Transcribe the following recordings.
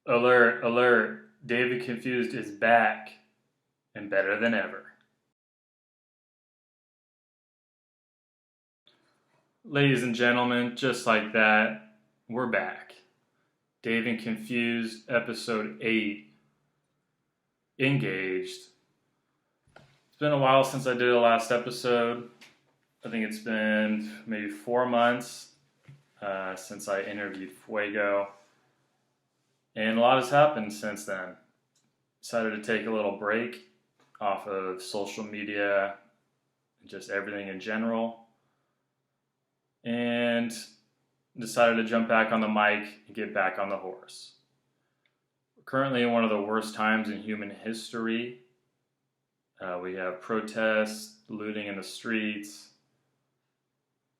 Alert, alert. David Confused is back and better than ever. Ladies and gentlemen, just like that, we're back. David Confused, episode 8. Engaged. It's been a while since I did the last episode. I think it's been maybe 4 months since I interviewed Fuego. And a lot has happened since then. Decided to take a little break off of social media and just everything in general. And decided to jump back on the mic and get back on the horse. We're currently in one of the worst times in human history. We have protests, looting in the streets.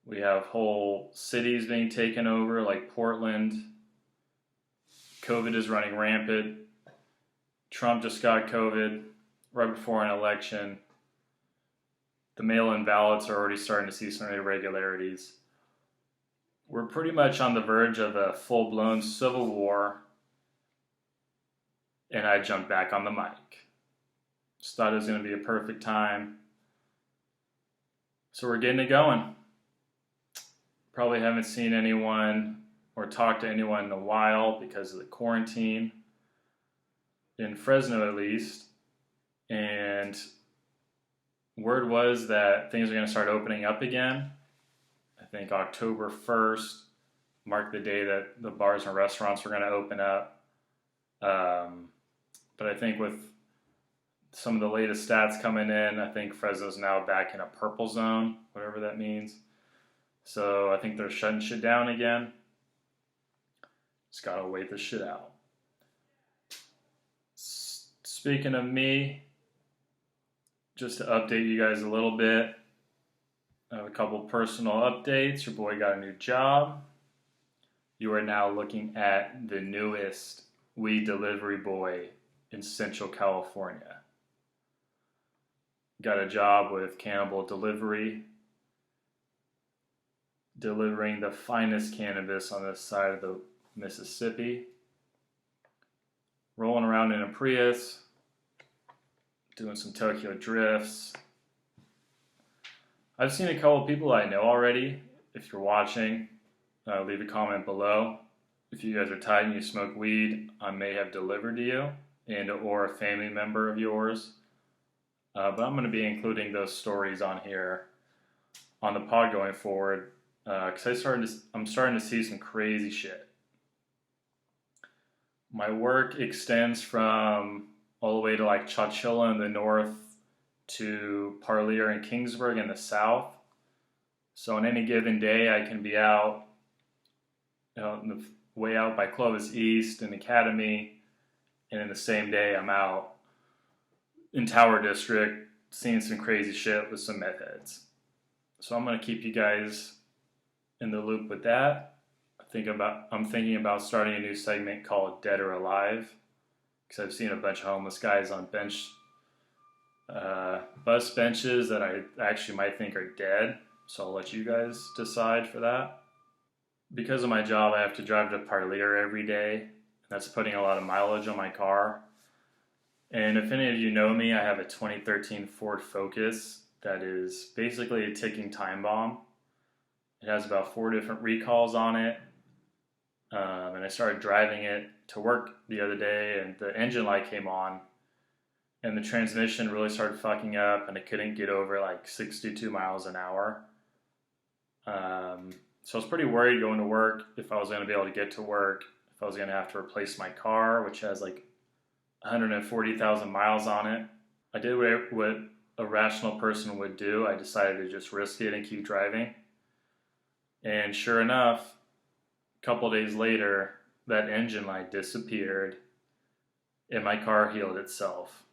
We have whole cities being taken over, like Portland. COVID is running rampant. Trump just got COVID right before an election. The mail-in ballots are already starting to see some irregularities. We're pretty much on the verge of a full-blown civil war, and I jumped back on the mic. Just thought it was going to be a perfect time. So we're getting it going. Probably haven't seen anyone or talked to anyone in a while because of the quarantine, in Fresno at least. And word was that things are going to start opening up again. I think October 1st marked the day that the bars and restaurants were going to open up. But I think with some of the latest stats coming in, I think Fresno's now back in a purple zone, whatever that means. So I think they're shutting shit down again. Just gotta wait this shit out. Speaking of me, just to update you guys a little bit, I have a couple personal updates. Your boy got a new job. You are now looking at the newest weed delivery boy in Central California. Got a job with Cannibal Delivery, delivering the finest cannabis on this side of the Mississippi. Rolling around in a Prius, doing some Tokyo drifts. I've seen a couple of people I know already. If you're watching, leave a comment below. If you guys are tight and you smoke weed, I may have delivered to you and or a family member of yours. But I'm going to be including those stories on here on the pod going forward because I'm starting to see some crazy shit. My work extends from all the way to like Chowchilla in the north to Parlier and Kingsburg in the south. So on any given day, I can be out, way out by Clovis East and Academy, and in the same day, I'm out in Tower District seeing some crazy shit with some meth heads. So I'm gonna keep you guys in the loop with that. I'm thinking about starting a new segment called Dead or Alive, because I've seen a bunch of homeless guys on bus benches that I actually might think are dead. So I'll let you guys decide for that. Because of my job, I have to drive to Parlier every day. That's putting a lot of mileage on my car. And if any of you know me, I have a 2013 Ford Focus that is basically a ticking time bomb. It has about 4 different recalls on it. And I started driving it to work the other day, and the engine light came on, and the transmission really started fucking up, and I couldn't get over like 62 miles an hour. So I was pretty worried going to work if I was going to be able to get to work, if I was going to have to replace my car, which has like 140,000 miles on it. I did what a rational person would do. I decided to just risk it and keep driving. And sure enough, a couple days later, that engine light disappeared and my car healed itself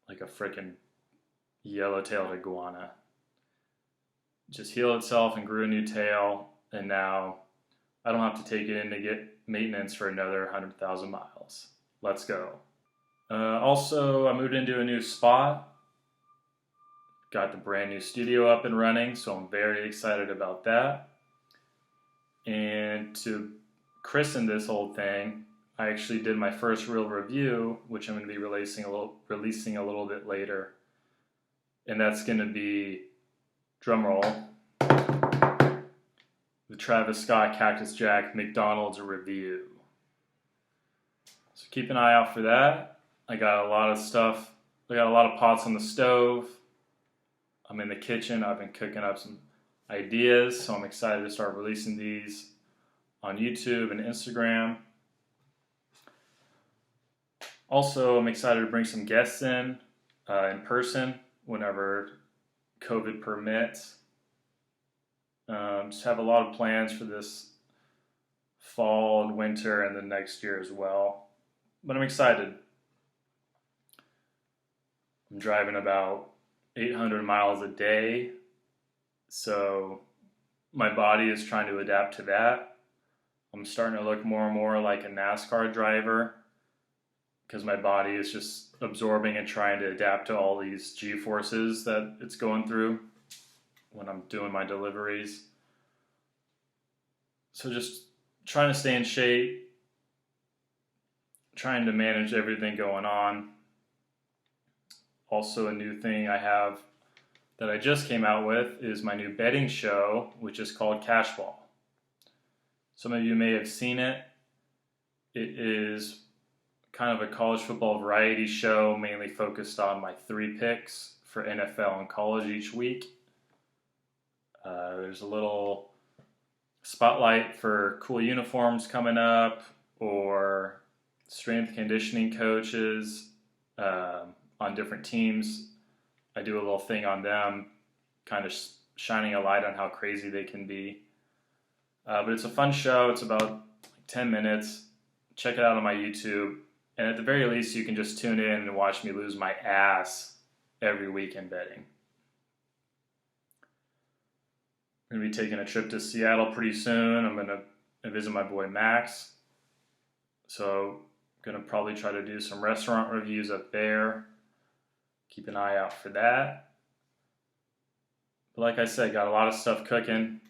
like a freaking yellow-tailed iguana. Just healed itself and grew a new tail, and now I don't have to take it in to get maintenance for another 100,000 miles. Let's go. Also, I moved into a new spot. Got the brand new studio up and running, so I'm very excited about that. And to christen this whole thing, I actually did my first real review, which I'm going to be releasing a little bit later. And that's going to be, drumroll, the Travis Scott Cactus Jack McDonald's review. So keep an eye out for that. I got a lot of stuff. I got a lot of pots on the stove. I'm in the kitchen. I've been cooking up some ideas, so I'm excited to start releasing these on YouTube and Instagram. Also, I'm excited to bring some guests in person whenever COVID permits. Just have a lot of plans for this fall and winter and the next year as well. But I'm excited. I'm driving about 800 miles a day, so my body is trying to adapt to that. I'm starting to look more and more like a NASCAR driver because my body is just absorbing and trying to adapt to all these G-forces that it's going through when I'm doing my deliveries. So just trying to stay in shape, trying to manage everything going on. Also, a new thing I have that I just came out with is my new betting show, which is called Cashball. Some of you may have seen it. It is kind of a college football variety show, mainly focused on my 3 picks for NFL and college each week. There's a little spotlight for cool uniforms coming up, or strength conditioning coaches on different teams. I do a little thing on them, kind of shining a light on how crazy they can be. But it's a fun show. It's about 10 minutes. Check it out on my YouTube. And at the very least, you can just tune in and watch me lose my ass every week in betting. I'm going to be taking a trip to Seattle pretty soon. I'm going to visit my boy Max. So I'm going to probably try to do some restaurant reviews up there. Keep an eye out for that. But like I said, got a lot of stuff cooking.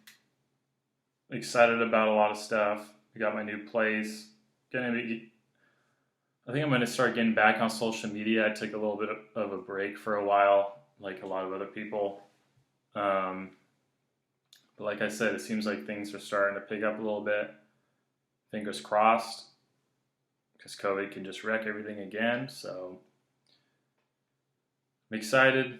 Excited about a lot of stuff. I got my new place. I think I'm going to start getting back on social media. I took a little bit of a break for a while, like a lot of other people. But like I said, it seems like things are starting to pick up a little bit. Fingers crossed, because COVID can just wreck everything again. So I'm excited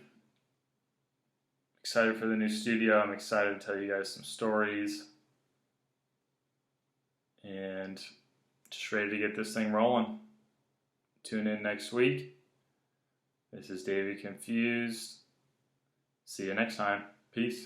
for the new studio. I'm excited to tell you guys some stories, and just ready to get this thing rolling. Tune in next week. This is David Confused. See you next time. Peace.